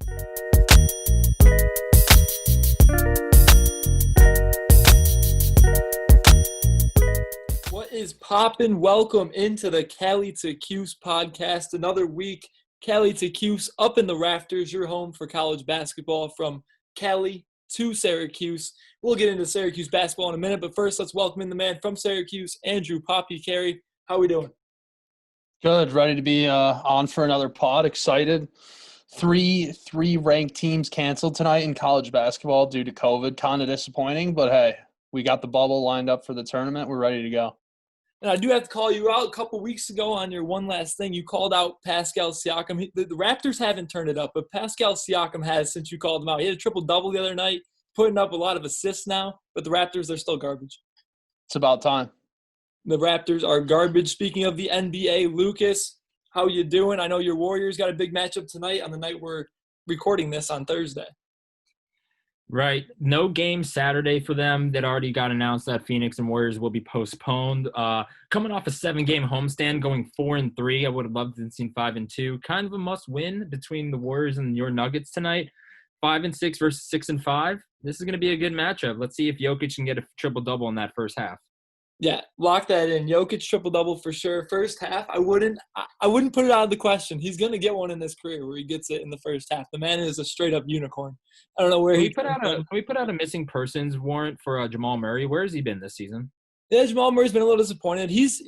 What is poppin'? Welcome into the Cali to Cuse podcast. Another week, Cali to Cuse up in the Rafters, your home for college basketball from Cali to Syracuse. We'll get into Syracuse basketball in a minute, but first let's welcome in the man from Syracuse, Andrew Poppy Carey. How we doing? Good. Ready to be on for another pod. Excited. Three ranked teams canceled tonight in college basketball due to COVID. Kind of disappointing, but hey, we got the bubble lined up for the tournament. We're ready to go. And I do have to call you out. A couple weeks ago on your one last thing, you called out Pascal Siakam. The Raptors haven't turned it up, but Pascal Siakam has since you called him out. He had a triple-double the other night, putting up a lot of assists now, but the Raptors are still garbage. It's about time. The Raptors are garbage. Speaking of the NBA, Lucas, how you doing? I know your Warriors got a big matchup tonight on the night we're recording this on Thursday. Right. No game Saturday for them. That already got announced that Phoenix and Warriors will be postponed. Coming off a 7-game homestand, going 4-3. I would have loved to have seen 5-2. Kind of a must-win between the Warriors and your Nuggets tonight. 5-6 versus 6-5. This is going to be a good matchup. Let's see if Jokic can get a triple-double in that first half. Yeah, lock that in. Jokic triple-double for sure. First half, I wouldn't put it out of the question. He's going to get one in his career where he gets it in the first half. The man is a straight-up unicorn. I don't know where Can we put out a missing persons warrant for Jamal Murray? Where has he been this season? Yeah, Jamal Murray's been a little disappointed. He's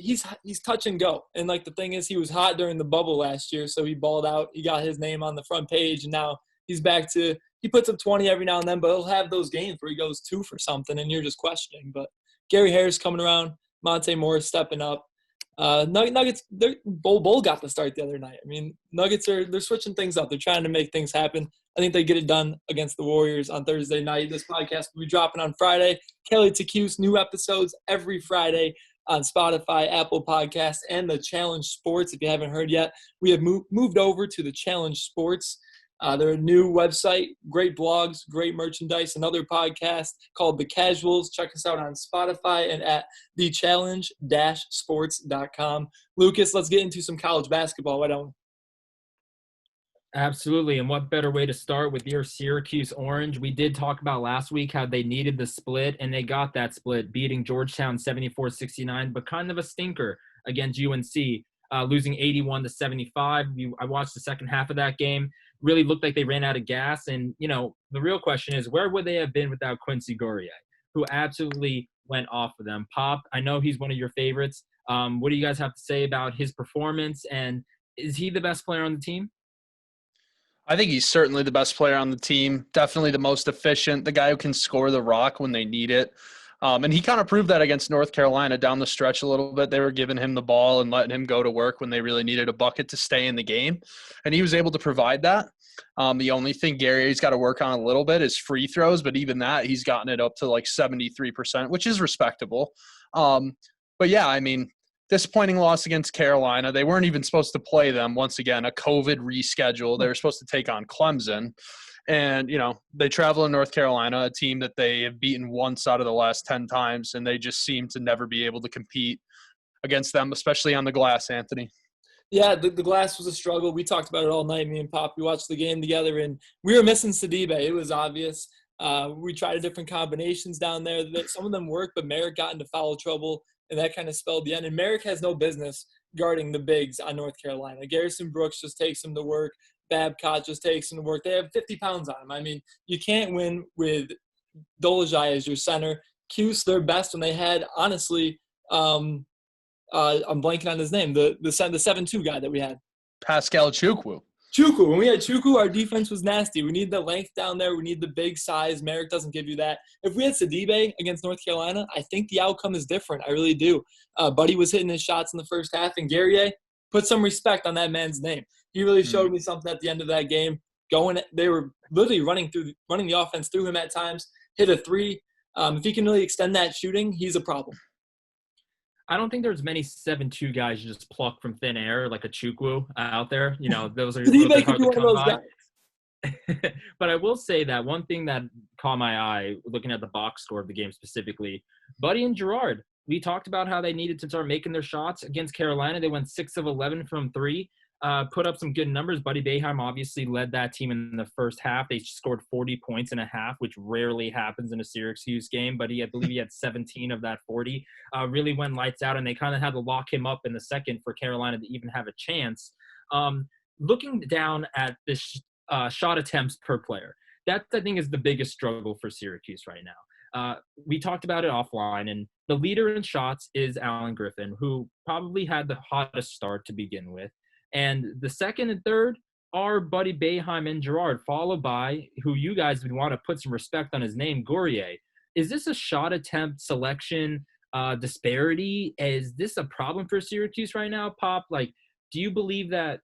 touch and go. And, the thing is, he was hot during the bubble last year, so he balled out. He got his name on the front page, and now he's back to – he puts up 20 every now and then, but he'll have those games where he goes 2 for something, and you're just questioning. But Gary Harris coming around, Monte Morris stepping up. Nuggets, Bull got the start the other night. I mean, Nuggets they're switching things up. They're trying to make things happen. I think they get it done against the Warriors on Thursday night. This podcast will be dropping on Friday. Kelly to Cuse, new episodes every Friday on Spotify, Apple Podcasts, and the Challenge Sports. If you haven't heard yet, we have moved over to the Challenge Sports. They're a new website, great blogs, great merchandise, another podcast called The Casuals. Check us out on Spotify and at thechallenge-sports.com. Lucas, let's get into some college basketball. Why don't we? Absolutely, and what better way to start with your Syracuse Orange? We did talk about last week how they needed the split, and they got that split, beating Georgetown 74-69, but kind of a stinker against UNC, losing 81-75. I watched the second half of that game. Really looked like they ran out of gas, and, the real question is, where would they have been without Quincy Guerrier, who absolutely went off of them? Pop, I know he's one of your favorites. What do you guys have to say about his performance, and is he the best player on the team? I think he's certainly the best player on the team, definitely the most efficient, the guy who can score the rock when they need it. And he kind of proved that against North Carolina down the stretch a little bit. They were giving him the ball and letting him go to work when they really needed a bucket to stay in the game. And he was able to provide that. The only thing Gary's got to work on a little bit is free throws, but even that, he's gotten it up to 73%, which is respectable. But yeah, I mean, disappointing loss against Carolina. They weren't even supposed to play them. Once again, a COVID reschedule. They were supposed to take on Clemson. And, they travel to North Carolina, a team that they have beaten once out of the last 10 times, and they just seem to never be able to compete against them, especially on the glass, Anthony. Yeah, the glass was a struggle. We talked about it all night, me and Pop. We watched the game together, and we were missing Sidibe. It was obvious. We tried different combinations down there. Some of them worked, but Merrick got into foul trouble, and that kind of spelled the end. And Merrick has no business guarding the bigs on North Carolina. Garrison Brooks just takes him to work. Babcock just takes him to work. They have 50 pounds on him. I mean, you can't win with Dolezaj as your center. Cuse, their best when they had, honestly, I'm blanking on his name, the 7-2 guy that we had. Pascal Chukwu. When we had Chukwu, our defense was nasty. We need the length down there. We need the big size. Merrick doesn't give you that. If we had Sidibe against North Carolina, I think the outcome is different. I really do. Buddy was hitting his shots in the first half, and Guerrier, put some respect on that man's name. He really showed me something at the end of that game. They were literally running the offense through him at times, hit a three. If he can really extend that shooting, he's a problem. I don't think there's many 7-2 guys you just pluck from thin air like a Chukwu out there. Those are a little bit hard to come by. But I will say that one thing that caught my eye looking at the box score of the game specifically, Buddy and Gerard, we talked about how they needed to start making their shots against Carolina. They went 6 of 11 from 3. put up some good numbers. Buddy Boeheim obviously led that team in the first half. They scored 40 points in a half, which rarely happens in a Syracuse game, but I believe he had 17 of that 40. Really went lights out, and they kind of had to lock him up in the second for Carolina to even have a chance. Looking down at this shot attempts per player, that I think is the biggest struggle for Syracuse right now. We talked about it offline, and the leader in shots is Alan Griffin, who probably had the hottest start to begin with. And the second and third are Buddy Boeheim and Girard, followed by, who you guys would want to put some respect on his name, Gourrier. Is this a shot attempt selection disparity? Is this a problem for Syracuse right now, Pop? Like, do you believe that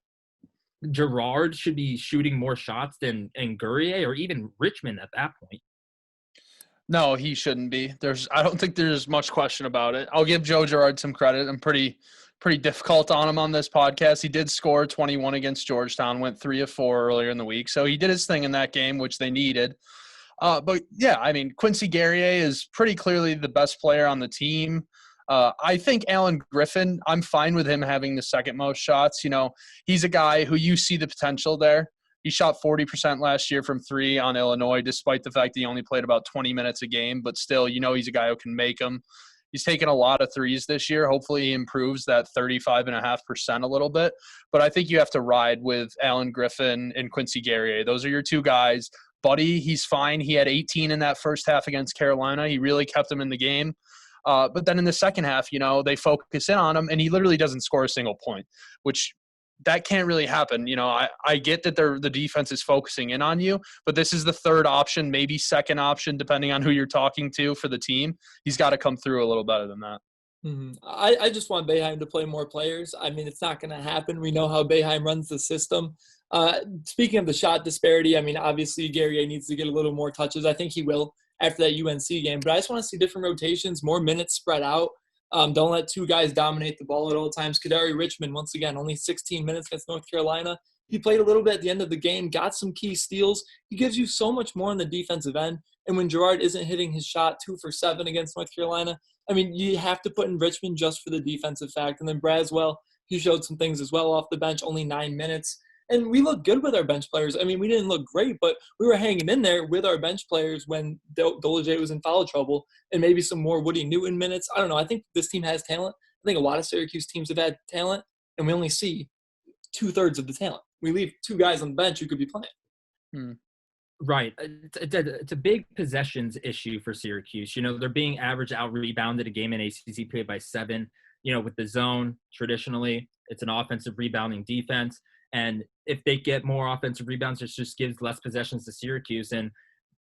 Girard should be shooting more shots than Gourrier, or even Richmond at that point? No, he shouldn't be. I don't think there's much question about it. I'll give Joe Girard some credit. I'm pretty difficult on him on this podcast. He did score 21 against Georgetown, went 3 of 4 earlier in the week. So he did his thing in that game, which they needed. But yeah, I mean, Quincy Guerrier is pretty clearly the best player on the team. I think Alan Griffin, I'm fine with him having the second most shots. You know, he's a guy who you see the potential there. He shot 40% last year from 3 on Illinois, despite the fact that he only played about 20 minutes a game. But still, you know, he's a guy who can make them. He's taken a lot of threes this year. Hopefully he improves that 35.5% a little bit. But I think you have to ride with Alan Griffin and Quincy Guerrier. Those are your two guys. Buddy, he's fine. He had 18 in that first half against Carolina. He really kept them in the game. But then in the second half, you know, they focus in on him, and he literally doesn't score a single point, which that can't really happen. You know, I get that the defense is focusing in on you, but this is the third option, maybe second option, depending on who you're talking to for the team. He's got to come through a little better than that. Mm-hmm. I just want Boeheim to play more players. I mean, it's not going to happen. We know how Boeheim runs the system. Speaking of the shot disparity, I mean, obviously Guerrier needs to get a little more touches. I think he will after that UNC game. But I just want to see different rotations, more minutes spread out. Don't let two guys dominate the ball at all times. Kadari Richmond, once again, only 16 minutes against North Carolina. He played a little bit at the end of the game, got some key steals. He gives you so much more on the defensive end. And when Girard isn't hitting his shot 2 for 7 against North Carolina, I mean, you have to put in Richmond just for the defensive fact. And then Braswell, he showed some things as well off the bench, only 9 minutes. And we look good with our bench players. I mean, we didn't look great, but we were hanging in there with our bench players when Dolajay was in foul trouble, and maybe some more Woody Newton minutes. I don't know. I think this team has talent. I think a lot of Syracuse teams have had talent, and we only see 2/3 of the talent. We leave 2 guys on the bench who could be playing. Right. It's a big possessions issue for Syracuse. You know, they're being average out-rebounded a game in ACC play by 7. You know, with the zone, traditionally, it's an offensive rebounding defense. And if they get more offensive rebounds, it just gives less possessions to Syracuse. And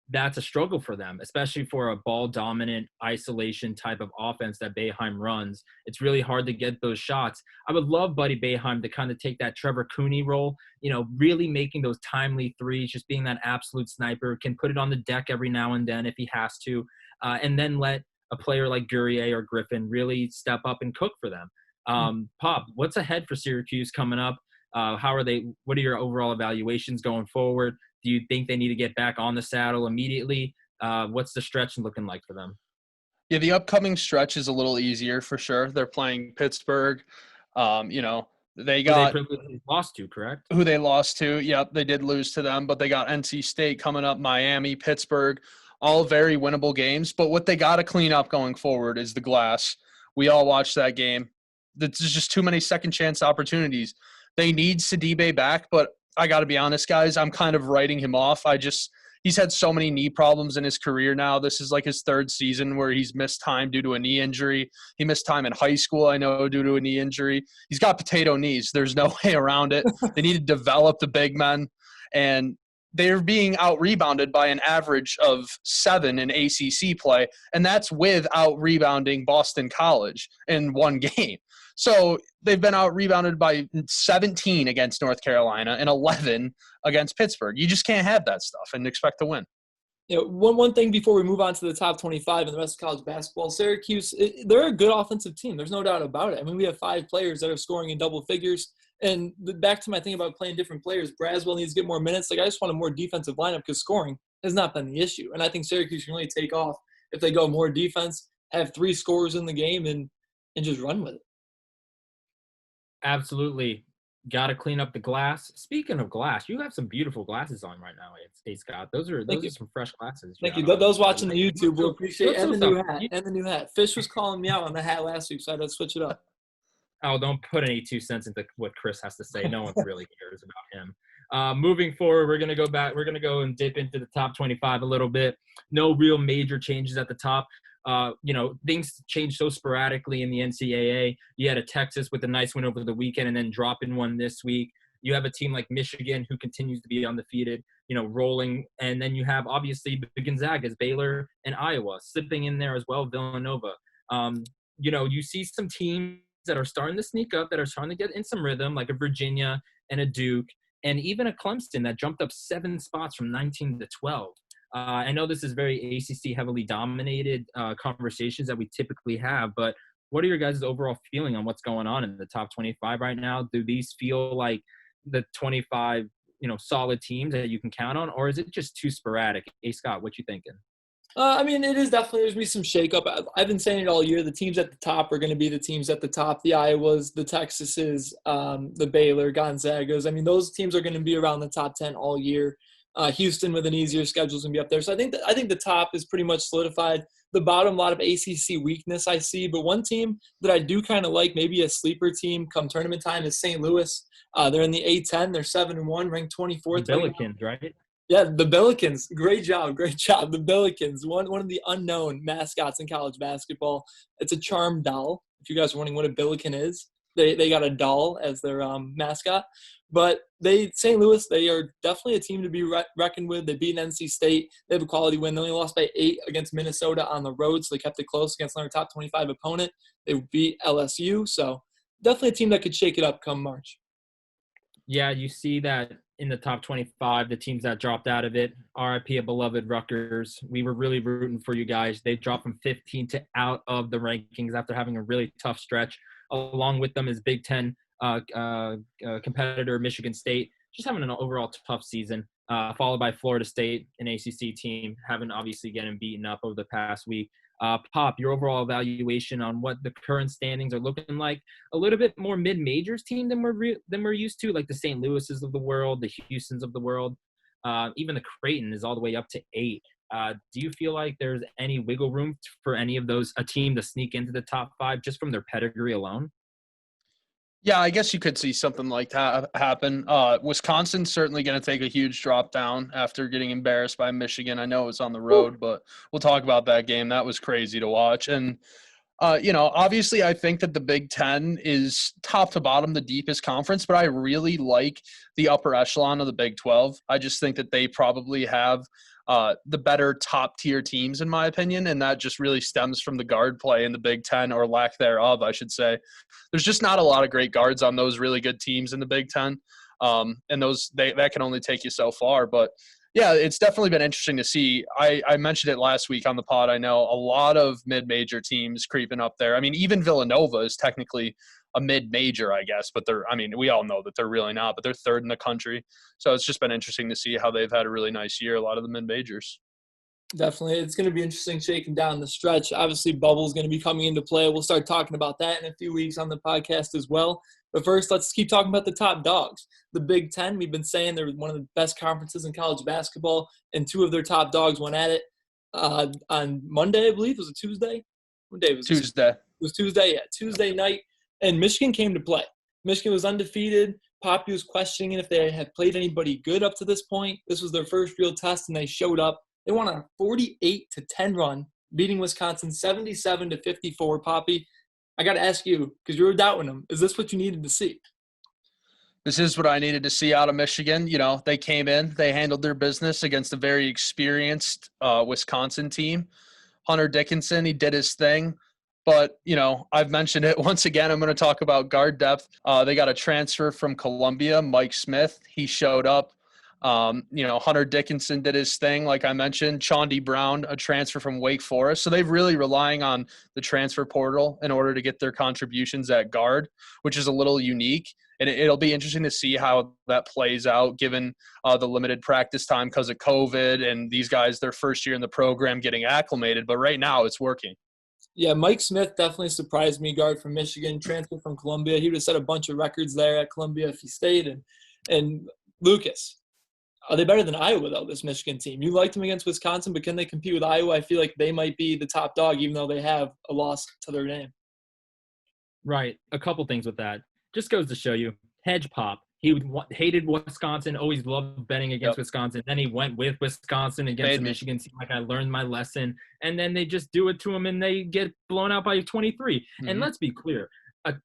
that's a struggle for them, especially for a ball-dominant isolation type of offense that Boeheim runs. It's really hard to get those shots. I would love Buddy Boeheim to kind of take that Trevor Cooney role, you know, really making those timely threes, just being that absolute sniper, can put it on the deck every now and then if he has to, and then let a player like Guerrier or Griffin really step up and cook for them. Pop, what's ahead for Syracuse coming up? What are your overall evaluations going forward? Do you think they need to get back on the saddle immediately? What's the stretch looking like for them? Yeah, the upcoming stretch is a little easier for sure. They're playing Pittsburgh. You know, they got who they lost to, correct? Who they lost to. Yep, they did lose to them, but they got NC State coming up, Miami, Pittsburgh, all very winnable games. But what they got to clean up going forward is the glass. We all watched that game. There's just too many second chance opportunities. They need Sidibe back, but I got to be honest, guys, I'm kind of writing him off. He's had so many knee problems in his career now. This is like his 3rd season where he's missed time due to a knee injury. He missed time in high school, I know, due to a knee injury. He's got potato knees. There's no way around it. They need to develop the big men, and they're being out-rebounded by an average of 7 in ACC play, and that's with out-rebounding Boston College in one game. So they've been out-rebounded by 17 against North Carolina and 11 against Pittsburgh. You just can't have that stuff and expect to win. You know, one thing before we move on to the top 25 and the rest of college basketball, Syracuse, they're a good offensive team. There's no doubt about it. I mean, we have 5 players that are scoring in double figures. And back to my thing about playing different players, Braswell needs to get more minutes. Like, I just want a more defensive lineup because scoring has not been the issue. And I think Syracuse can really take off if they go more defense, have 3 scorers in the game, and just run with it. Absolutely. Got to clean up the glass. Speaking of glass, you have some beautiful glasses on right now, Scott. Those are some fresh glasses. Thank you. got on. Those watching the YouTube will appreciate, and the new stuff. hat, and the new hat. Fish was calling me out on the hat last week, so I had to switch it up. Oh, don't put any 2 cents into what Chris has to say. No one really cares about him. Moving forward, we're gonna go back. We're gonna go and dip into the top 25 a little bit. No real major changes at the top. Things change so sporadically in the NCAA. You had a Texas with a nice win over the weekend and then dropping one this week. You have a team like Michigan who continues to be undefeated, rolling. And then you have, obviously, the Gonzagas, Baylor, and Iowa slipping in there as well, Villanova. You see some teams that are starting to sneak up, that are starting to get in some rhythm, like a Virginia and a Duke, and even a Clemson that jumped up 7 spots from 19 to 12. I know this is very ACC heavily dominated conversations that we typically have, but what are your guys' overall feeling on what's going on in the top 25 right now? Do these feel like the 25, solid teams that you can count on, or is it just too sporadic? Hey, Scott, what you thinking? It is definitely, there's going to be some shakeup. I've been saying it all year. The teams at the top are going to be the teams at the top. The Iowas, the Texases, the Baylor, Gonzagas. Those teams are going to be around the top 10 all year. Houston with an easier schedule is going to be up there. So I think the top is pretty much solidified. The bottom, a lot of ACC weakness I see. But one team that I do kind of like, maybe a sleeper team come tournament time, is St. Louis. They're in the A10. They're 7-1, ranked 24th. The Billikens, right? Yeah, the Billikens. Great job. The Billikens, one of the unknown mascots in college basketball. It's a charm doll. If you guys are wondering what a Billiken is, they got a doll as their mascot. But St. Louis, they are definitely a team to be reckoned with. They beat NC State. They have a quality win. They only lost by 8 against Minnesota on the road, so they kept it close against another top 25 opponent. They beat LSU, so definitely a team that could shake it up come March. Yeah, you see that in the top 25, the teams that dropped out of it. RIP, a beloved Rutgers. We were really rooting for you guys. They dropped from 15 to out of the rankings after having a really tough stretch. Along with them is Big Ten competitor Michigan State, just having an overall tough season, followed by Florida State, an ACC team, having obviously getting beaten up over the past week. Pop, your overall evaluation on what the current standings are looking like. A little bit more mid-majors team than we're used to, like the St. Louis's of the world, the Houstons of the world. Even the Creighton is all the way up to 8. Do you feel like there's any wiggle room for any of those, a team to sneak into the top 5 just from their pedigree alone? Yeah, I guess you could see something like that happen. Wisconsin's certainly going to take a huge drop down after getting embarrassed by Michigan. I know it was on the road, but we'll talk about that game. That was crazy to watch. And, obviously I think that the Big Ten is top to bottom the deepest conference, but I really like the upper echelon of the Big 12. I just think that they probably have the better top-tier teams, in my opinion, and that just really stems from the guard play in the Big Ten, or lack thereof, I should say. There's just not a lot of great guards on those really good teams in the Big Ten, and that can only take you so far. But, yeah, it's definitely been interesting to see. I mentioned it last week on the pod. I know a lot of mid-major teams creeping up there. Even Villanova is technically a mid-major, I guess, but we all know that they're really not, but they're third in the country. So it's just been interesting to see how they've had a really nice year, a lot of the mid-majors. Definitely. It's going to be interesting shaking down the stretch. Obviously, bubble's going to be coming into play. We'll start talking about that in a few weeks on the podcast as well. But first, let's keep talking about the top dogs. The Big Ten, we've been saying they're one of the best conferences in college basketball, and 2 of their top dogs went at it on Monday, I believe. Was it Tuesday? What day was it? Tuesday. It was Tuesday, yeah. Tuesday night. And Michigan came to play. Michigan was undefeated. Poppy was questioning if they had played anybody good up to this point. This was their first real test, and they showed up. They won a 48-10 run, beating Wisconsin 77-54. Poppy, I got to ask you, because you were doubting them, is this what you needed to see? This is what I needed to see out of Michigan. They came in, they handled their business against a very experienced Wisconsin team. Hunter Dickinson, he did his thing. But, I've mentioned it once again. I'm going to talk about guard depth. They got a transfer from Columbia, Mike Smith. He showed up. Hunter Dickinson did his thing, like I mentioned. Chaundi Brown, a transfer from Wake Forest. So they're really relying on the transfer portal in order to get their contributions at guard, which is a little unique. And it'll be interesting to see how that plays out given the limited practice time because of COVID and these guys, their first year in the program, getting acclimated. But right now it's working. Yeah, Mike Smith definitely surprised me, guard from Michigan, transferred from Columbia. He would have set a bunch of records there at Columbia if he stayed. And Lucas, are they better than Iowa, though, this Michigan team? You liked them against Wisconsin, but can they compete with Iowa? I feel like they might be the top dog, even though they have a loss to their name. Right. A couple things with that. Just goes to show you, hedge pop. He hated Wisconsin, always loved betting against Wisconsin. Then he went with Wisconsin against the Michigan team. Like, I learned my lesson. And then they just do it to him, and they get blown out by 23. Mm-hmm. And let's be clear,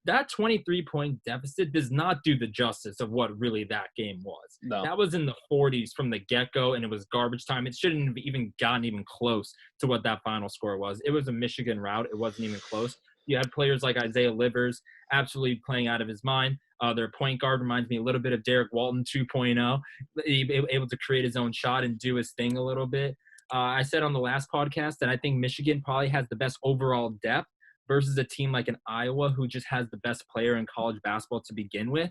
that 23-point deficit does not do the justice of what really that game was. No. That was in the 40s from the get-go, and it was garbage time. It shouldn't have even gotten even close to what that final score was. It was a Michigan rout. It wasn't even close. You had players like Isaiah Livers absolutely playing out of his mind. Their point guard reminds me a little bit of Derek Walton 2.0, able to create his own shot and do his thing a little bit. I said on the last podcast that I think Michigan probably has the best overall depth versus a team like an Iowa who just has the best player in college basketball to begin with.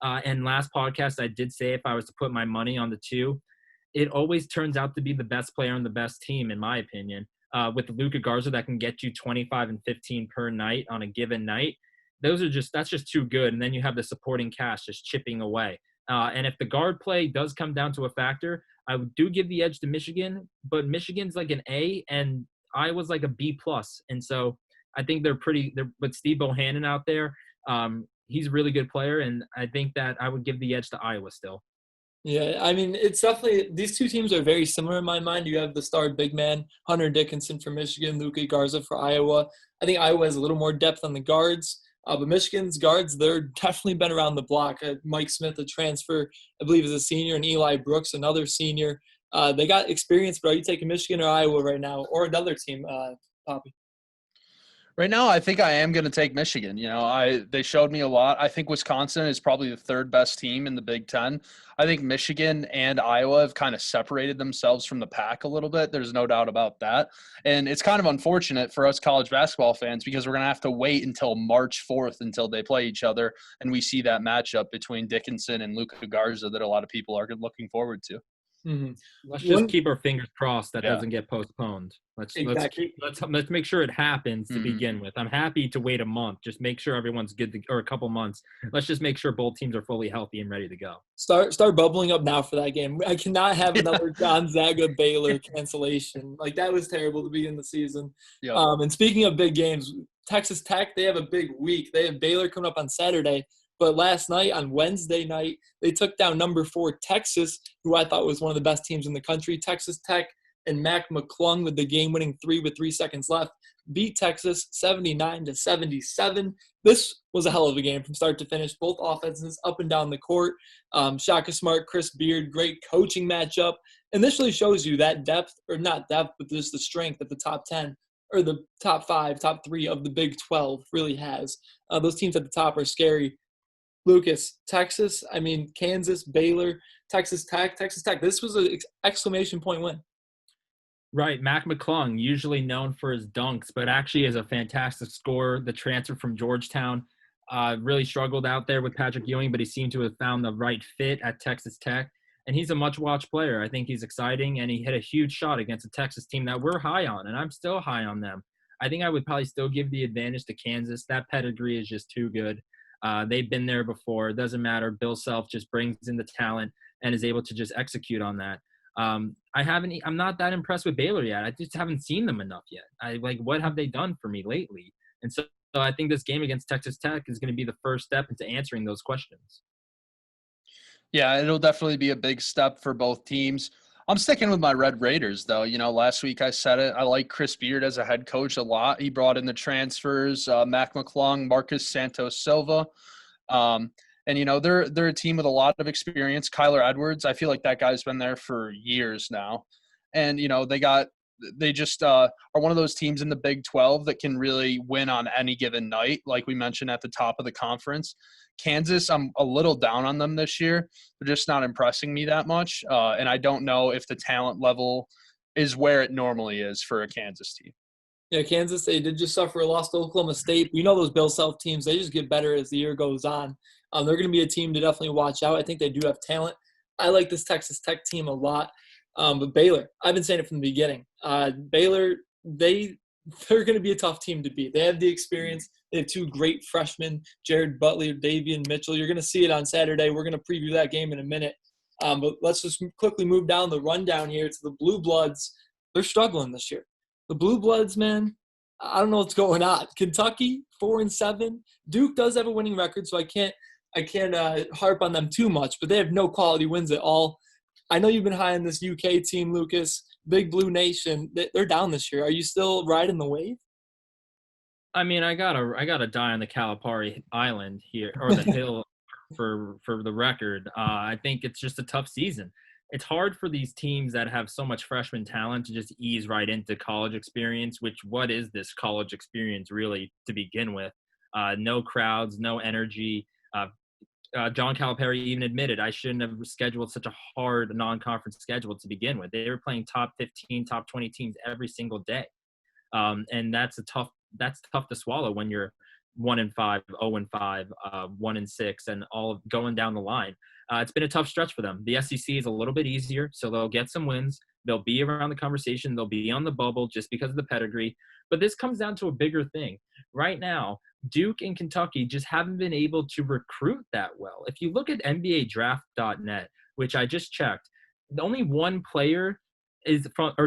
And last podcast, I did say if I was to put my money on the two, it always turns out to be the best player on the best team, in my opinion. With Luka Garza that can get you 25 and 15 per night on a given night. That's just too good. And then you have the supporting cast just chipping away. And if the guard play does come down to a factor, I do give the edge to Michigan, but Michigan's like an A and Iowa's like a B+. And so I think but Steve Bohannon out there, he's a really good player. And I think that I would give the edge to Iowa still. Yeah, I mean, it's definitely – these two teams are very similar in my mind. You have the star big man, Hunter Dickinson for Michigan, Luka Garza for Iowa. I think Iowa has a little more depth on the guards. But Michigan's guards, they're definitely been around the block. Mike Smith, a transfer, I believe is a senior, and Eli Brooks, another senior. They got experience, but are you taking Michigan or Iowa right now, or another team, Poppy? Right now, I think I am going to take Michigan. They showed me a lot. I think Wisconsin is probably the third best team in the Big Ten. I think Michigan and Iowa have kind of separated themselves from the pack a little bit. There's no doubt about that. And it's kind of unfortunate for us college basketball fans because we're going to have to wait until March 4th until they play each other, and we see that matchup between Dickinson and Luka Garza that a lot of people are looking forward to. Mm-hmm. Let's just keep our fingers crossed that doesn't get postponed. Let's make sure it happens to begin with. I'm happy to wait a month. Just make sure everyone's good or a couple months. Let's just make sure both teams are fully healthy and ready to go. Start bubbling up now for that game. I cannot have another Gonzaga Baylor cancellation. Like, that was terrible to begin the season. Yep. And speaking of big games, Texas Tech, they have a big week. They have Baylor coming up on Saturday. But last night, on Wednesday night, they took down number 4 Texas, who I thought was one of the best teams in the country. Texas Tech and Mac McClung with the game-winning 3 with 3 seconds left beat Texas 79-77. This was a hell of a game from start to finish. Both offenses up and down the court. Shaka Smart, Chris Beard, great coaching matchup. And this really shows you that depth, or not depth, but just the strength that the top 10 or the top 5, top 3 of the Big 12 really has. Those teams at the top are scary. Lucas, Texas, Kansas, Baylor, Texas Tech. This was an exclamation point win. Right. Mac McClung, usually known for his dunks, but actually is a fantastic scorer. The transfer from Georgetown really struggled out there with Patrick Ewing, but he seemed to have found the right fit at Texas Tech. And he's a much-watched player. I think he's exciting, and he hit a huge shot against a Texas team that we're high on, and I'm still high on them. I think I would probably still give the advantage to Kansas. That pedigree is just too good. They've been there before. It doesn't matter. Bill Self just brings in the talent and is able to just execute on that. I'm not that impressed with Baylor yet. I just haven't seen them enough yet. What have they done for me lately? And so I think this game against Texas Tech is going to be the first step into answering those questions. Yeah, it'll definitely be a big step for both teams. I'm sticking with my Red Raiders, though. Last week I said it. I like Chris Beard as a head coach a lot. He brought in the transfers, Mac McClung, Marcus Santos Silva. And they're a team with a lot of experience. Kyler Edwards, I feel like that guy's been there for years now. And, they just are one of those teams in the Big 12 that can really win on any given night, like we mentioned at the top of the conference. Kansas, I'm a little down on them this year. They're just not impressing me that much. And I don't know if the talent level is where it normally is for a Kansas team. Yeah, Kansas, they did just suffer a loss to Oklahoma State. Those Bill Self teams, they just get better as the year goes on. They're going to be a team to definitely watch out. I think they do have talent. I like this Texas Tech team a lot. But Baylor, I've been saying it from the beginning. Baylor, they they're going to be a tough team to beat. They have the experience. They have two great freshmen, Jared Butler, Davian Mitchell. You're going to see it on Saturday. We're going to preview that game in a minute. But let's just quickly move down the rundown here to the Blue Bloods. They're struggling this year. The Blue Bloods, man, I don't know what's going on. Kentucky, 4-7. Duke does have a winning record, so I can't harp on them too much, but they have no quality wins at all. I know you've been high on this UK team, Lucas. Big Blue Nation. They're down this year. Are you still riding the wave? I mean, I gotta die on the Calipari Island here, or the hill for the record. I think it's just a tough season. It's hard for these teams that have so much freshman talent to just ease right into college experience, which what is this college experience really to begin with? No crowds, no energy. John Calipari even admitted I shouldn't have scheduled such a hard non-conference schedule to begin with. They were playing top 15, top 20 teams every single day. And that's tough to swallow when you're 1-5, 0-5, 1-6, and all going down the line. It's been a tough stretch for them. The SEC is a little bit easier, so they'll get some wins. They'll be around the conversation. They'll be on the bubble just because of the pedigree. But this comes down to a bigger thing. Right now, Duke and Kentucky just haven't been able to recruit that well. If you look at NBADraft.net, which I just checked, only one player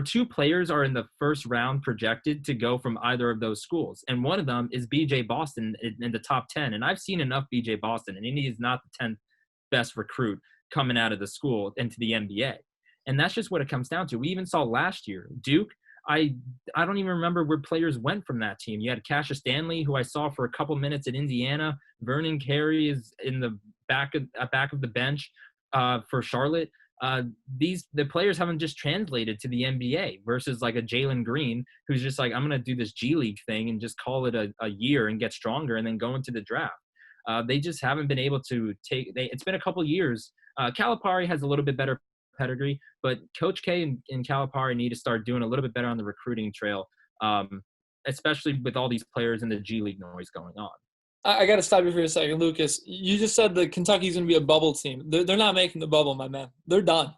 two players are in the first round projected to go from either of those schools. And one of them is BJ Boston in the top 10. And I've seen enough BJ Boston, and he is not the 10th best recruit coming out of the school into the NBA. And that's just what it comes down to. We even saw last year, Duke, I don't even remember where players went from that team. You had Cassius Stanley, who I saw for a couple minutes at Indiana. Vernon Carey is in the back of the bench for Charlotte. The players haven't just translated to the NBA versus like a Jalen Green, who's just like, I'm going to do this G League thing and just call it a year and get stronger and then go into the draft. They just haven't been able to it's been a couple years. Calipari has a little bit better pedigree, but Coach K and Calipari need to start doing a little bit better on the recruiting trail, especially with all these players in the G League noise going on. I got to stop you for a second, Lucas. You just said that Kentucky's going to be a bubble team. They're not making the bubble, my man. They're done.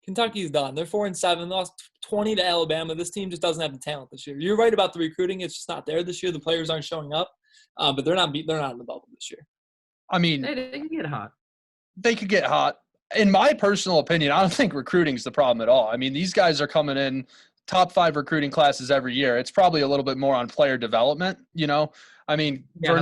Kentucky's done. They're 4-7, lost 20 to Alabama. This team just doesn't have the talent this year. You're right about the recruiting. It's just not there this year. The players aren't showing up, but they're not in the bubble this year. I mean, they can get hot. They could get hot. In my personal opinion, I don't think recruiting's the problem at all. I mean, these guys are coming in top 5 recruiting classes every year. It's probably a little bit more on player development, you know? I mean, Yeah,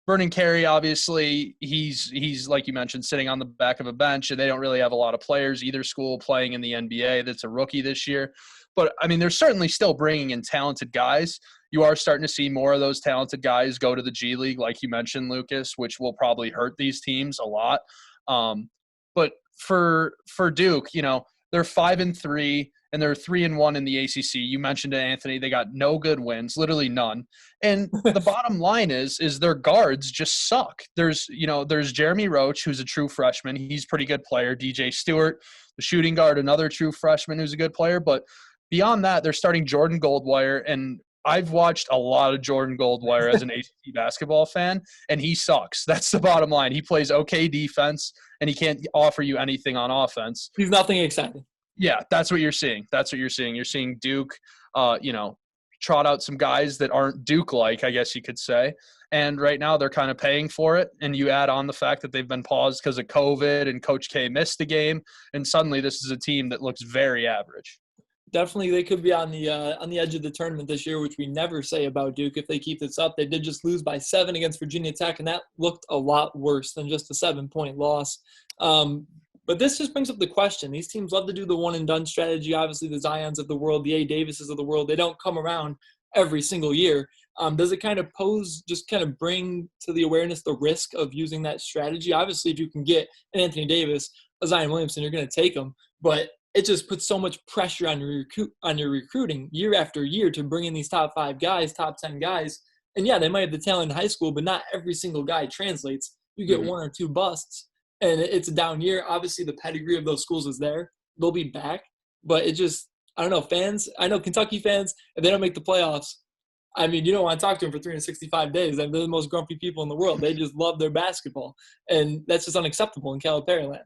Vernon Carey, obviously, he's like you mentioned, sitting on the back of a bench, and they don't really have a lot of players either school playing in the NBA that's a rookie this year. But, I mean, they're certainly still bringing in talented guys. You are starting to see more of those talented guys go to the G League, like you mentioned, Lucas, which will probably hurt these teams a lot. But for Duke, you know, they're 5-3 and they're 3-1 in the ACC. You mentioned it, Anthony. They got no good wins, literally none. And the bottom line is their guards just suck. There's Jeremy Roach, who's a true freshman. He's a pretty good player. DJ Stewart, the shooting guard, another true freshman who's a good player. But beyond that, they're starting Jordan Goldwire, and I've watched a lot of Jordan Goldwire as an ACC basketball fan, and he sucks. That's the bottom line. He plays okay defense, and he can't offer you anything on offense. He's nothing exciting. Yeah, that's what you're seeing. You're seeing Duke, trot out some guys that aren't Duke-like, I guess you could say. And right now they're kind of paying for it. And you add on the fact that they've been paused because of COVID and Coach K missed the game. And suddenly this is a team that looks very average. Definitely they could be on the edge of the tournament this year, which we never say about Duke if they keep this up. They did just lose by 7 against Virginia Tech, and that looked a lot worse than just a 7-point loss. But this just brings up the question. These teams love to do the one-and-done strategy. Obviously, the Zions of the world, the A. Davises of the world, they don't come around every single year. Does it kind of bring to the awareness the risk of using that strategy? Obviously, if you can get an Anthony Davis, a Zion Williamson, you're going to take them. But it just puts so much pressure on your recruiting year after year to bring in these top 5 guys, top 10 guys. And, yeah, they might have the talent in high school, but not every single guy translates. You get 1 or 2 busts. And it's a down year. Obviously, the pedigree of those schools is there. They'll be back. But it just – I don't know, fans – I know Kentucky fans, if they don't make the playoffs, I mean, you don't want to talk to them for 365 days. They're the most grumpy people in the world. They just love their basketball. And that's just unacceptable in Calipari land.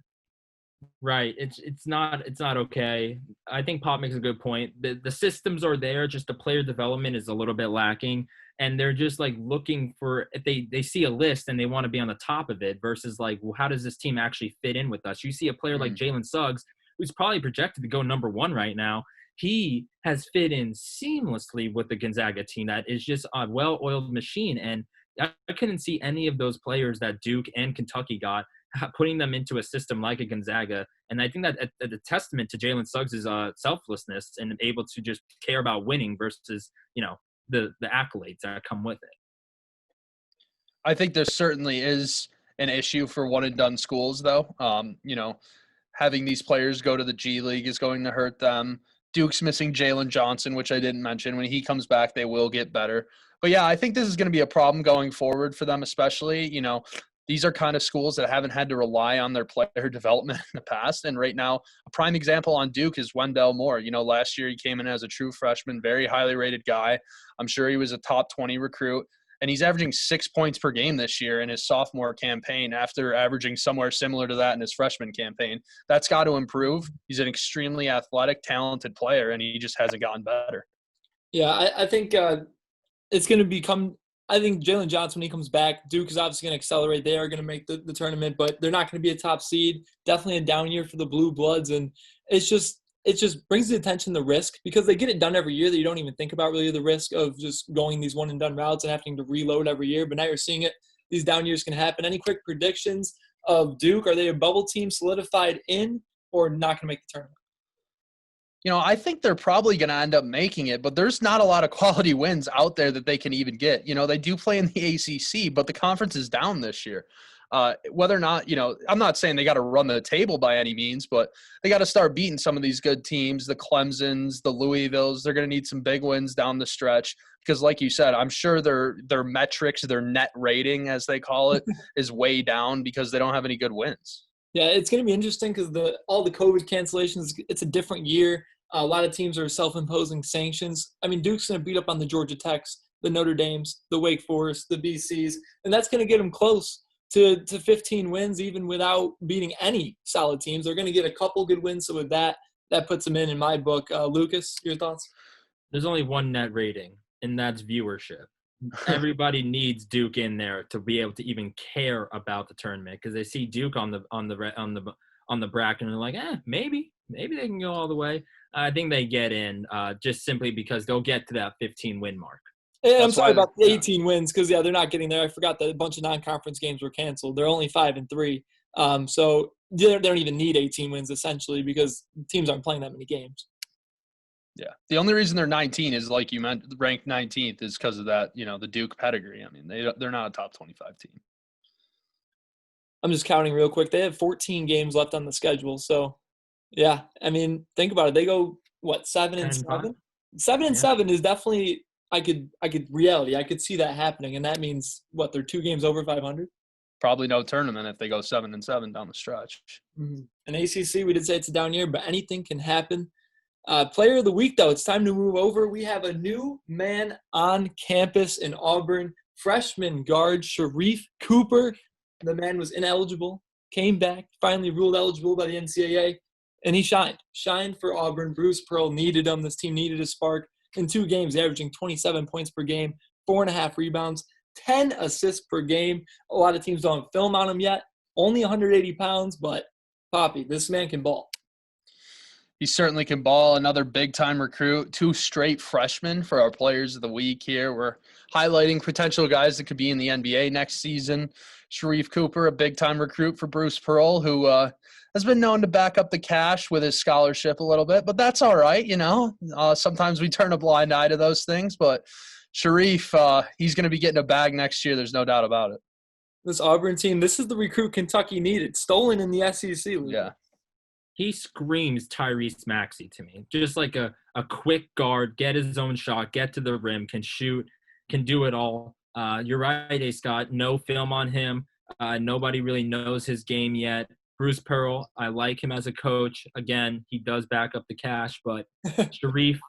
Right. It's not okay. I think Pop makes a good point. The systems are there, just the player development is a little bit lacking. And they're just like looking for, if they see a list and they want to be on the top of it versus like, well, how does this team actually fit in with us? You see a player like Jalen Suggs, who's probably projected to go number 1 right now. He has fit in seamlessly with the Gonzaga team that is just a well-oiled machine. And I couldn't see any of those players that Duke and Kentucky got putting them into a system like a Gonzaga. And I think that a testament to Jalen Suggs' selflessness and able to just care about winning versus, the accolades that come with it. I think there certainly is an issue for one and done schools, though. Having these players go to the G League is going to hurt them. Duke's missing Jalen Johnson, which I didn't mention. When he comes back, they will get better. But yeah, I think this is going to be a problem going forward for them, especially, these are kind of schools that haven't had to rely on their player development in the past. And right now, a prime example on Duke is Wendell Moore. Last year he came in as a true freshman, very highly rated guy. I'm sure he was a top 20 recruit. And he's averaging 6 points per game this year in his sophomore campaign after averaging somewhere similar to that in his freshman campaign. That's got to improve. He's an extremely athletic, talented player, and he just hasn't gotten better. Yeah, I think it's going to become – I think Jalen Johnson, when he comes back, Duke is obviously going to accelerate. They are going to make the tournament, but they're not going to be a top seed. Definitely a down year for the Blue Bloods, and it just brings the attention the risk because they get it done every year that you don't even think about really the risk of just going these one-and-done routes and having to reload every year. But now you're seeing it. These down years can happen. Any quick predictions of Duke? Are they a bubble team solidified in or not going to make the tournament? I think they're probably going to end up making it, but there's not a lot of quality wins out there that they can even get. They do play in the ACC, but the conference is down this year. Whether or not, I'm not saying they got to run the table by any means, but they got to start beating some of these good teams, the Clemsons, the Louisvilles. They're going to need some big wins down the stretch because, like you said, I'm sure their metrics, their net rating, as they call it, is way down because they don't have any good wins. Yeah, it's going to be interesting because all the COVID cancellations, it's a different year. A lot of teams are self-imposing sanctions. I mean, Duke's going to beat up on the Georgia Techs, the Notre Dames, the Wake Forest, the BCs, and that's going to get them close to 15 wins even without beating any solid teams. They're going to get a couple good wins, so with that puts them in my book. Lucas, your thoughts? There's only one net rating, and that's viewership. Everybody needs Duke in there to be able to even care about the tournament because they see Duke on the bracket and they're like, maybe they can go all the way. I think they get in just simply because they'll get to that 15 win mark. Yeah, I'm sorry about the 18 wins because they're not getting there. I forgot that a bunch of non-conference games were canceled. They're only 5-3, so they don't even need 18 wins essentially because teams aren't playing that many games. Yeah. The only reason they're 19 is, like you meant, ranked 19th is because of that, the Duke pedigree. I mean, they're not a top 25 team. I'm just counting real quick. They have 14 games left on the schedule. So, yeah, I mean, think about it. They go, 7-7? 7-7 is definitely I could see that happening. And that means, they're 2 games over 500? Probably no tournament if they go 7-7 down the stretch. Mm-hmm. In ACC, we did say it's a down year, but anything can happen. Player of the week, though, it's time to move over. We have a new man on campus in Auburn, freshman guard Sharife Cooper. The man was ineligible, came back, finally ruled eligible by the NCAA, and he shined for Auburn. Bruce Pearl needed him. This team needed a spark. In 2 games, averaging 27 points per game, 4.5 rebounds, 10 assists per game. A lot of teams don't have film on him yet. Only 180 pounds, but Poppy, this man can ball. He certainly can ball. Another big-time recruit. 2 straight freshmen for our players of the week here. We're highlighting potential guys that could be in the NBA next season. Sharife Cooper, a big-time recruit for Bruce Pearl, who has been known to back up the cash with his scholarship a little bit. But that's all right, Sometimes we turn a blind eye to those things. But Sharife, he's going to be getting a bag next year. There's no doubt about it. This Auburn team, this is the recruit Kentucky needed. Stolen in the SEC. Luke. Yeah. He screams Tyrese Maxey to me. Just like a quick guard, get his own shot, get to the rim, can shoot, can do it all. You're right, A. Scott. No film on him. Nobody really knows his game yet. Bruce Pearl, I like him as a coach. Again, he does back up the cash, but Sharife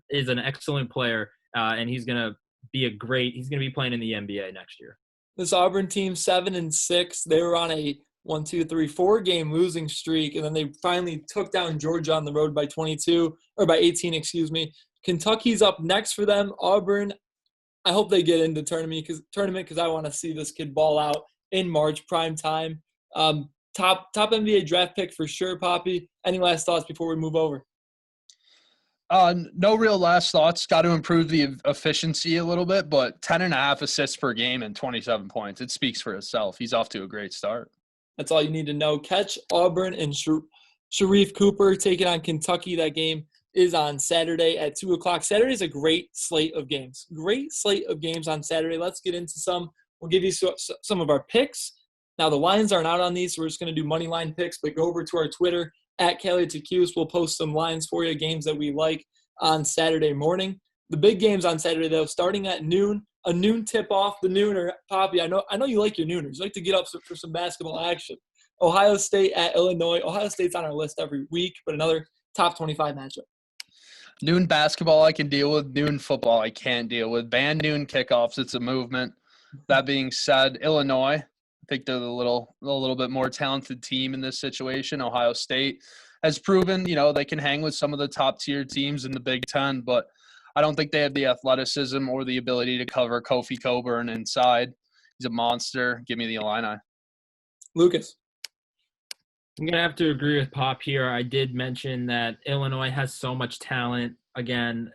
is an excellent player, and he's going to be playing in the NBA next year. This Auburn team, 7-6. They were on a 4-game losing streak, and then they finally took down Georgia on the road by 18, excuse me. Kentucky's up next for them. Auburn, I hope they get into tournament because I want to see this kid ball out in March, prime time. Top NBA draft pick for sure, Poppy. Any last thoughts before we move over? No real last thoughts. Got to improve the efficiency a little bit, but 10.5 assists per game and 27 points. It speaks for itself. He's off to a great start. That's all you need to know. Catch Auburn and Sharif Cooper taking on Kentucky. That game is on Saturday at 2 o'clock. Saturday is a great slate of games. Great slate of games on Saturday. Let's get into some. We'll give you some of our picks. Now, the lines aren't out on these, so we're just going to do money line picks, but go over to our Twitter, at Cali to Cuse. We'll post some lines for you, games that we like on Saturday morning. The big games on Saturday, though, starting at noon, a noon tip-off. The nooner, Poppy, I know you like your nooners. You like to get up for some basketball action. Ohio State at Illinois. Ohio State's on our list every week, but another top 25 matchup. Noon basketball I can deal with. Noon football I can't deal with. Ban noon kickoffs. It's a movement. That being said, Illinois, I think they're a little bit more talented team in this situation. Ohio State has proven, they can hang with some of the top-tier teams in the Big Ten, but I don't think they have the athleticism or the ability to cover Kofi Coburn inside. He's a monster. Give me the Illini. Lucas. I'm going to have to agree with Pop here. I did mention that Illinois has so much talent. Again,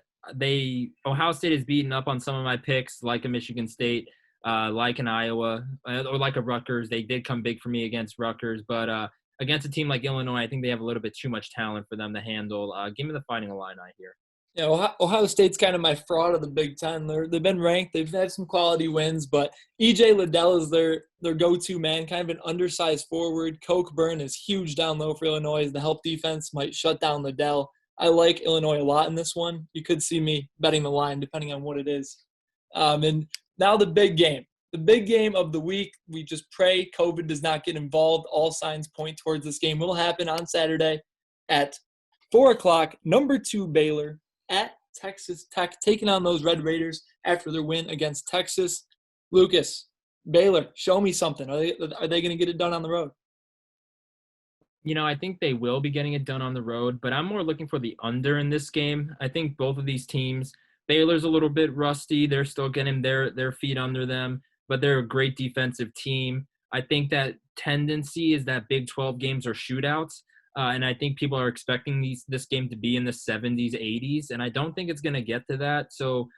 Ohio State is beaten up on some of my picks, like a Michigan State, like an Iowa, or like a Rutgers. They did come big for me against Rutgers, but against a team like Illinois, I think they have a little bit too much talent for them to handle. Give me the Fighting Illini here. Yeah, Ohio State's kind of my fraud of the Big Ten. They've been ranked. They've had some quality wins, but E.J. Liddell is their go-to man, kind of an undersized forward. Cockburn is huge down low for Illinois. The help defense might shut down Liddell. I like Illinois a lot in this one. You could see me betting the line depending on what it is. And now the big game. The big game of the week. We just pray COVID does not get involved. All signs point towards this game will happen on Saturday at 4 o'clock. Number 2 Baylor at Texas Tech, taking on those Red Raiders after their win against Texas. Lucas, Baylor, show me something. Are they going to get it done on the road? I think they will be getting it done on the road, but I'm more looking for the under in this game. I think both of these teams, Baylor's a little bit rusty. They're still getting their feet under them, but they're a great defensive team. I think that tendency is that Big 12 games are shootouts. And I think people are expecting this game to be in the 70s, 80s, and I don't think it's going to get to that. So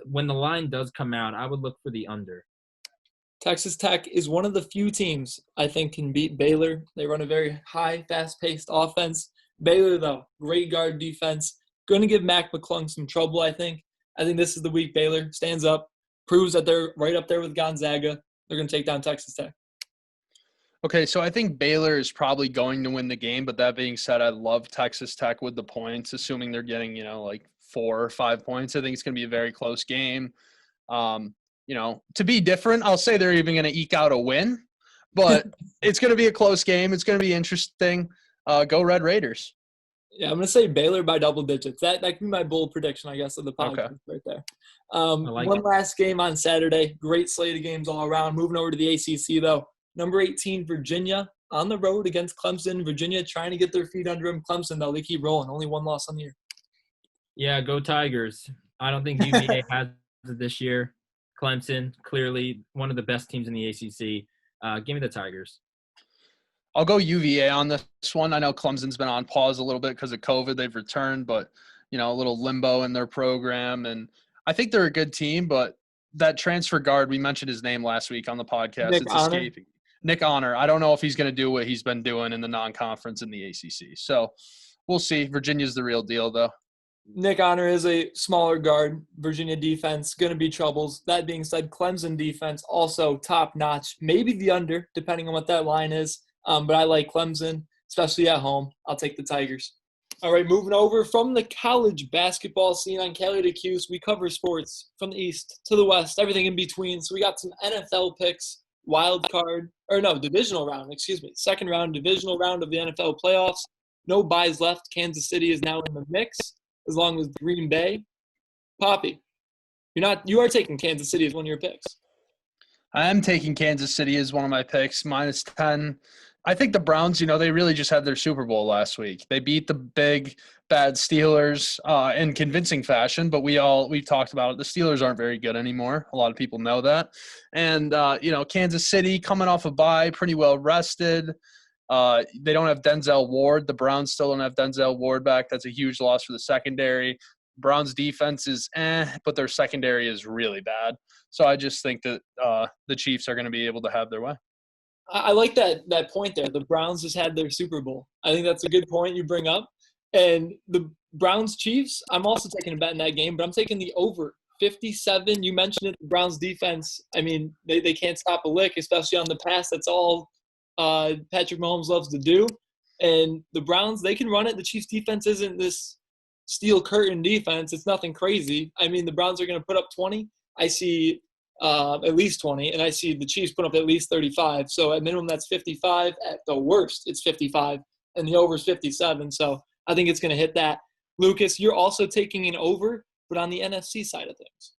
when the line does come out, I would look for the under. Texas Tech is one of the few teams I think can beat Baylor. They run a very high, fast-paced offense. Baylor, though, great guard defense. Going to give Mac McClung some trouble, I think. I think this is the week Baylor stands up, proves that they're right up there with Gonzaga. They're going to take down Texas Tech. Okay, so I think Baylor is probably going to win the game, but that being said, I love Texas Tech with the points, assuming they're getting, like 4 or 5 points. I think it's going to be a very close game. To be different, I'll say they're even going to eke out a win, but it's going to be a close game. It's going to be interesting. Go Red Raiders. Yeah, I'm going to say Baylor by double digits. That can be my bold prediction, I guess, of the podcast right there. One last game on Saturday. Great slate of games all around. Moving over to the ACC, though. Number 18, Virginia, on the road against Clemson. Virginia trying to get their feet under them. Clemson, though, they keep rolling. Only one loss on the year. Yeah, go Tigers. I don't think UVA has it this year. Clemson, clearly one of the best teams in the ACC. Give me the Tigers. I'll go UVA on this one. I know Clemson's been on pause a little bit because of COVID. They've returned, but, a little limbo in their program. And I think they're a good team, but that transfer guard, we mentioned his name last week on the podcast. It's escaping. Nick Honor. I don't know if he's going to do what he's been doing in the non-conference in the ACC. So we'll see. Virginia's the real deal, though. Nick Honor is a smaller guard. Virginia defense, going to be troubles. That being said, Clemson defense also top-notch. Maybe the under, depending on what that line is. But I like Clemson, especially at home. I'll take the Tigers. All right, moving over from the college basketball scene on Cali to Cuse. We cover sports from the east to the west, everything in between. So we got some NFL picks, divisional round, second round, divisional round of the NFL playoffs. No buys left. Kansas City is now in the mix, as long as Green Bay. Poppy, you are taking Kansas City as one of your picks. I am taking Kansas City as one of my picks. -10 I think the Browns, they really just had their Super Bowl last week. They beat the big, bad Steelers in convincing fashion, but we've talked about it. The Steelers aren't very good anymore. A lot of people know that. And, Kansas City coming off a bye, pretty well rested. They don't have Denzel Ward. The Browns still don't have Denzel Ward back. That's a huge loss for the secondary. Browns defense is but their secondary is really bad. So I just think that the Chiefs are going to be able to have their way. I like that point there. The Browns just had their Super Bowl. I think that's a good point you bring up. And the Browns Chiefs, I'm also taking a bet in that game, but I'm taking the over 57. You mentioned it, the Browns defense. I mean, they can't stop a lick, especially on the pass. That's all Patrick Mahomes loves to do. And the Browns, they can run it. The Chiefs defense isn't this steel curtain defense. It's nothing crazy. I mean, the Browns are going to put up 20. I see at least 20, and I see the Chiefs put up at least 35. So at minimum, that's 55. At the worst, it's 55, and the over is 57. So I think it's going to hit that. Lucas, you're also taking an over, but on the NFC side of things.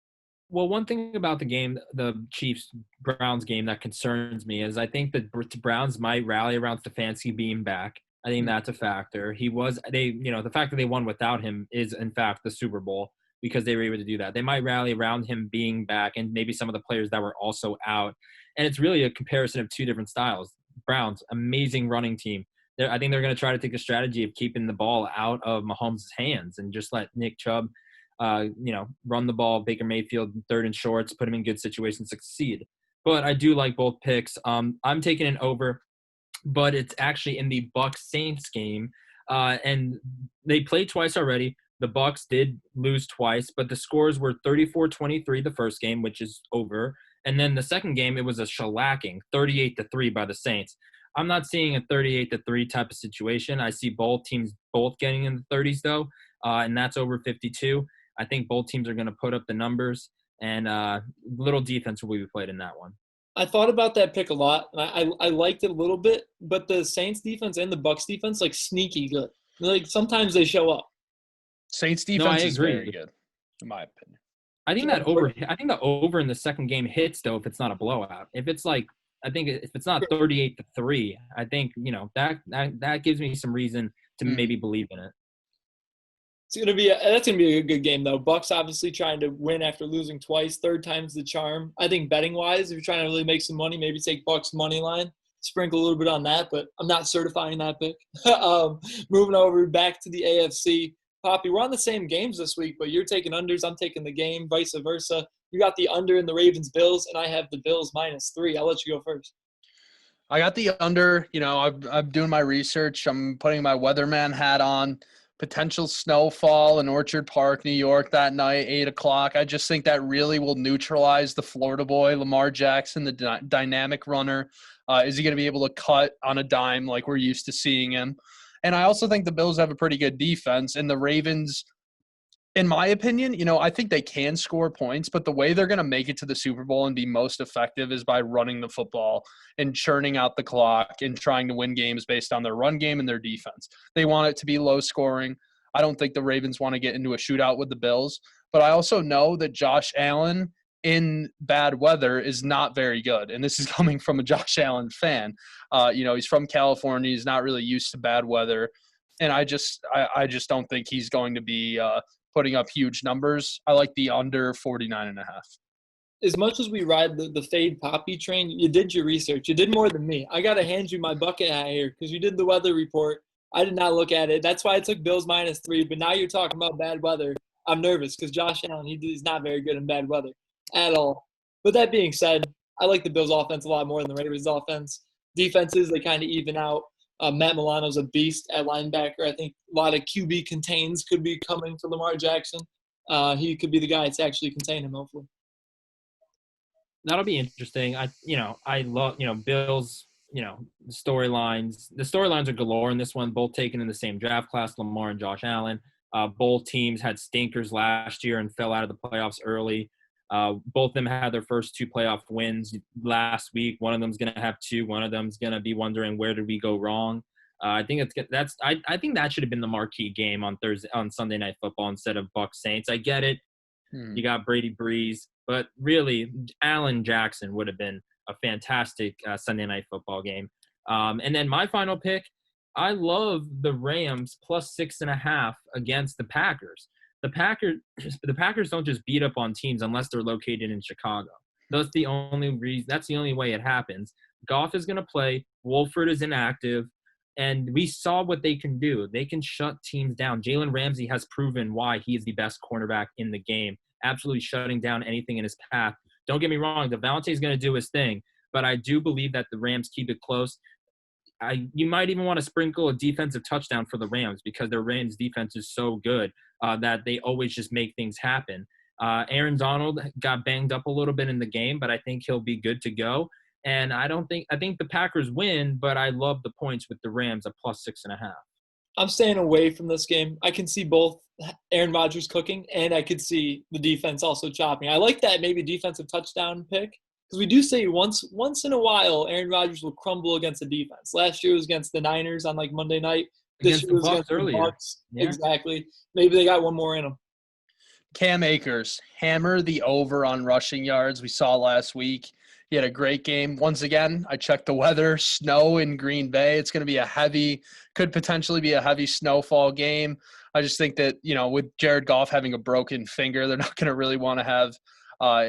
Well, one thing about the game, the Chiefs-Browns game that concerns me is I think the Browns might rally around Stefanski being back. I think that's a factor. The fact that they won without him is, in fact, the Super Bowl, because they were able to do that. They might rally around him being back and maybe some of the players that were also out. And it's really a comparison of two different styles. Browns, amazing running team. I think they're going to try to take a strategy of keeping the ball out of Mahomes' hands and just let Nick Chubb, run the ball, Baker Mayfield, third and shorts, put him in good situations to succeed. But I do like both picks. I'm taking an over, but it's actually in the Bucs-Saints game. And they played twice already. The Bucs did lose twice, but the scores were 34-23 the first game, which is over. And then the second game, it was a shellacking, 38-3 by the Saints. I'm not seeing a 38-3 type of situation. I see both teams getting in the 30s, though, and that's over 52. I think both teams are going to put up the numbers, and little defense will be played in that one. I thought about that pick a lot. I liked it a little bit, but the Saints defense and the Bucs defense, like, sneaky good. Like, sometimes they show up. Saints defense is very good, in my opinion. I think the over in the second game hits, though, if it's not a blowout. If it's like, I think if it's not 38-3, I think, that gives me some reason to maybe believe in it. That's gonna be a good game, though. Bucs obviously trying to win after losing twice. Third time's the charm. I think betting wise, if you're trying to really make some money, maybe take Bucs money line, sprinkle a little bit on that. But I'm not certifying that pick. Moving over back to the AFC. Poppy, we're on the same games this week, but you're taking unders. I'm taking the game, vice versa. You got the under in the Ravens-Bills, and I have the Bills -3. I'll let you go first. I got the under. I'm doing my research. I'm putting my weatherman hat on. Potential snowfall in Orchard Park, New York that night, 8 o'clock. I just think that really will neutralize the Florida boy, Lamar Jackson, the dynamic runner. Is he going to be able to cut on a dime like we're used to seeing him? And I also think the Bills have a pretty good defense. And the Ravens, in my opinion, I think they can score points, but the way they're going to make it to the Super Bowl and be most effective is by running the football and churning out the clock and trying to win games based on their run game and their defense. They want it to be low scoring. I don't think the Ravens want to get into a shootout with the Bills, but I also know that Josh Allen in bad weather is not very good. And this is coming from a Josh Allen fan. He's from California. He's not really used to bad weather. And I just don't think he's going to be putting up huge numbers. I like the under 49.5. As much as we ride the fade Poppy train, you did your research. You did more than me. I got to hand you my bucket hat here because you did the weather report. I did not look at it. That's why I took Bills -3. But now you're talking about bad weather. I'm nervous because Josh Allen, he's not very good in bad weather at all. But that being said, I like the Bills offense a lot more than the Ravens offense. Defenses, they kind of even out. Matt Milano's a beast at linebacker. I think a lot of QB contains could be coming for Lamar Jackson. He could be the guy to actually contain him, hopefully. That'll be interesting. I love, Bills, storylines. The storylines are galore in this one, both taken in the same draft class, Lamar and Josh Allen. Both teams had stinkers last year and fell out of the playoffs early. Both of them had their first 2 playoff wins last week. One of them's going to have 2. One of them's going to be wondering, where did we go wrong? I think I think that should have been the marquee game on Sunday Night Football instead of Bucs-Saints. I get it. You got Brady Breeze, but really, Allen Jackson would have been a fantastic Sunday Night Football game. And then my final pick, I love the Rams plus 6.5 against the Packers. The Packers don't just beat up on teams unless they're located in Chicago. That's the only reason. That's the only way it happens. Goff is going to play. Wolford is inactive. And we saw what they can do. They can shut teams down. Jalen Ramsey has proven why he is the best cornerback in the game, absolutely shutting down anything in his path. Don't get me wrong. Devontae is going to do his thing, but I do believe that the Rams keep it close. You might even want to sprinkle a defensive touchdown for the Rams because their Rams defense is so good that they always just make things happen. Aaron Donald got banged up a little bit in the game, but I think he'll be good to go. And I think the Packers win, but I love the points with the Rams at plus 6.5. I'm staying away from this game. I can see both Aaron Rodgers cooking, and I could see the defense also chopping. I like that maybe defensive touchdown pick because we do say once in a while Aaron Rodgers will crumble against the defense. Last year was against the Niners on like Monday night. This year was against the Bucs. Yeah. Exactly. Maybe they got one more in them. Cam Akers, hammer the over on rushing yards we saw last week. He had a great game. Once again, I checked the weather, snow in Green Bay. It's going to be could potentially be a heavy snowfall game. I just think that, with Jared Goff having a broken finger, they're not going to really want to have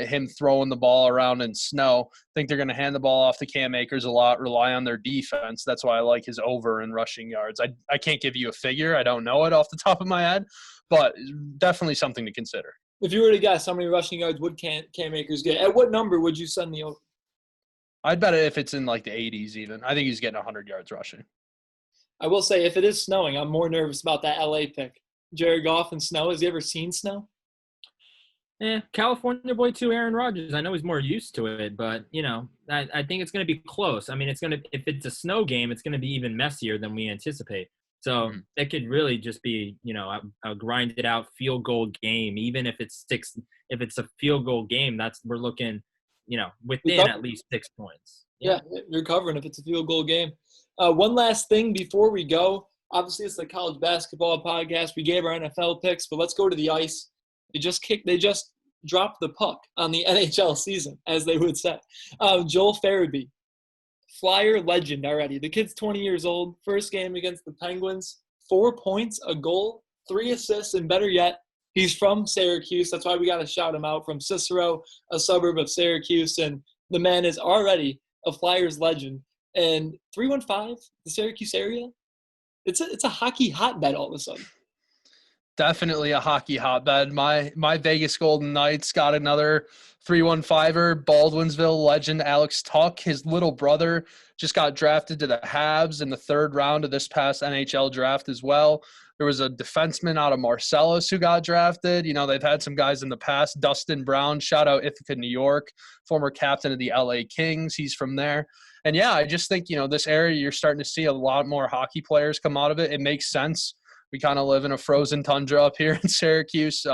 him throwing the ball around in snow. I think they're going to hand the ball off to Cam Akers a lot, rely on their defense. That's why I like his over in rushing yards. I can't give you a figure. I don't know it off the top of my head, but definitely something to consider. If you were to guess how many rushing yards would Cam Akers get, at what number would you send the over? I'd bet if it's in like the 80s even. I think he's getting 100 yards rushing. I will say, if it is snowing, I'm more nervous about that LA pick. Jared Goff and snow. Has he ever seen snow? California boy too, Aaron Rodgers. I know he's more used to it, but, I think it's going to be close. I mean, if it's a snow game, it's going to be even messier than we anticipate. So it could really just be, a grinded out field goal game. Even if it's a field goal game, we're looking, within at least 6 points. Yeah, you're covering if it's a field goal game. One last thing before we go. Obviously, it's the college basketball podcast. We gave our NFL picks, but let's go to the ice. They just dropped the puck on the NHL season, as they would say. Joel Farabee, Flyer legend already. The kid's 20 years old. First game against the Penguins. 4 points, a goal, 3 assists, and better yet, he's from Syracuse. That's why we got to shout him out, from Cicero, a suburb of Syracuse. And the man is already a Flyers legend. And 315, the Syracuse area, it's a hockey hotbed all of a sudden. Definitely a hockey hotbed. My Vegas Golden Knights got another 315er, Baldwinsville legend Alex Tuck. His little brother just got drafted to the Habs in the 3rd round of this past NHL draft as well. There was a defenseman out of Marcellus who got drafted. They've had some guys in the past. Dustin Brown, shout out Ithaca, New York, former captain of the LA Kings. He's from there. And, yeah, I just think, this area, you're starting to see a lot more hockey players come out of it. It makes sense. We kind of live in a frozen tundra up here in Syracuse.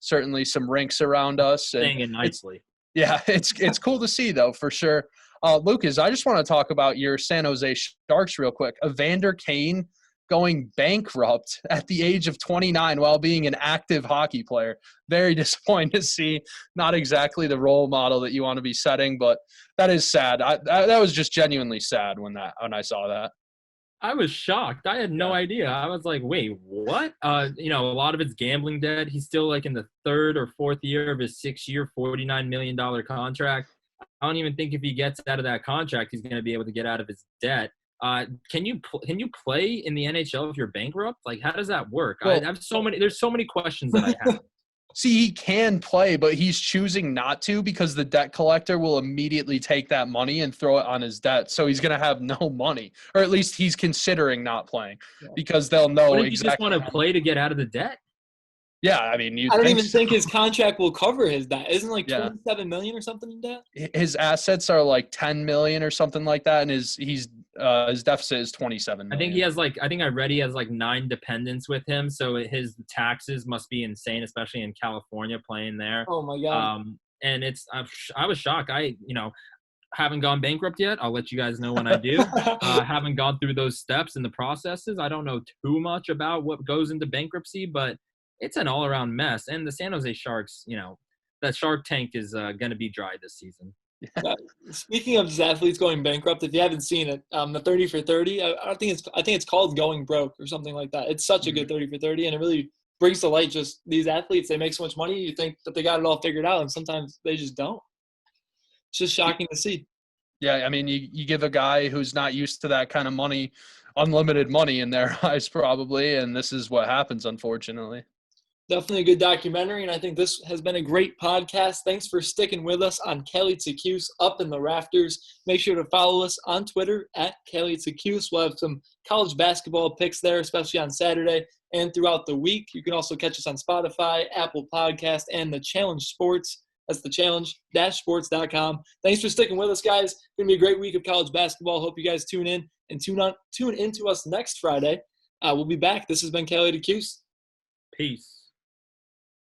Certainly some rinks around us. Staying in nicely. It's cool to see, though, for sure. Lucas, I just want to talk about your San Jose Sharks real quick. Evander Kane going bankrupt at the age of 29 while being an active hockey player. Very disappointing to see. Not exactly the role model that you want to be setting, but that is sad. That was just genuinely sad when I saw that. I was shocked. I had no idea. I was like, wait, what? A lot of it's gambling debt. He's still like in the 3rd or 4th year of his 6-year, $49 million contract. I don't even think if he gets out of that contract, he's going to be able to get out of his debt. Can you play in the NHL if you're bankrupt? Like, how does that work? Well, there's so many questions that I have. See, he can play, but he's choosing not to because the debt collector will immediately take that money and throw it on his debt. So he's going to have no money, or at least he's considering not playing because they'll know what if exactly. You just want to play to get out of the debt? Yeah, I mean, I don't even think his contract will cover his debt. Isn't like $27 million or something in debt? His assets are like $10 million or something like that, and his deficit is $27 million. I think I read he has like 9 dependents with him, so his taxes must be insane, especially in California playing there. Oh my god! And I was shocked. I haven't gone bankrupt yet. I'll let you guys know when I do. Haven't gone through those steps and the processes. I don't know too much about what goes into bankruptcy, but it's an all-around mess. And the San Jose Sharks, that Shark Tank is going to be dry this season. Speaking of athletes going bankrupt, if you haven't seen it, the 30 for 30, I think it's called going broke or something like that. It's such a good 30 for 30, and it really brings to light just these athletes. They make so much money, you think that they got it all figured out, and sometimes they just don't. It's just shocking to see. Yeah, I mean, you give a guy who's not used to that kind of money, unlimited money in their eyes probably, and this is what happens, unfortunately. Definitely a good documentary, and I think this has been a great podcast. Thanks for sticking with us on Cali to Cuse, up in the Rafters. Make sure to follow us on Twitter at Cali to Cuse. We'll have some college basketball picks there, especially on Saturday and throughout the week. You can also catch us on Spotify, Apple Podcast, and the Challenge Sports. That's the challenge-sports.com. Thanks for sticking with us, guys. It's going to be a great week of college basketball. Hope you guys tune in and tune into us next Friday. We'll be back. This has been Cali to Cuse. Peace.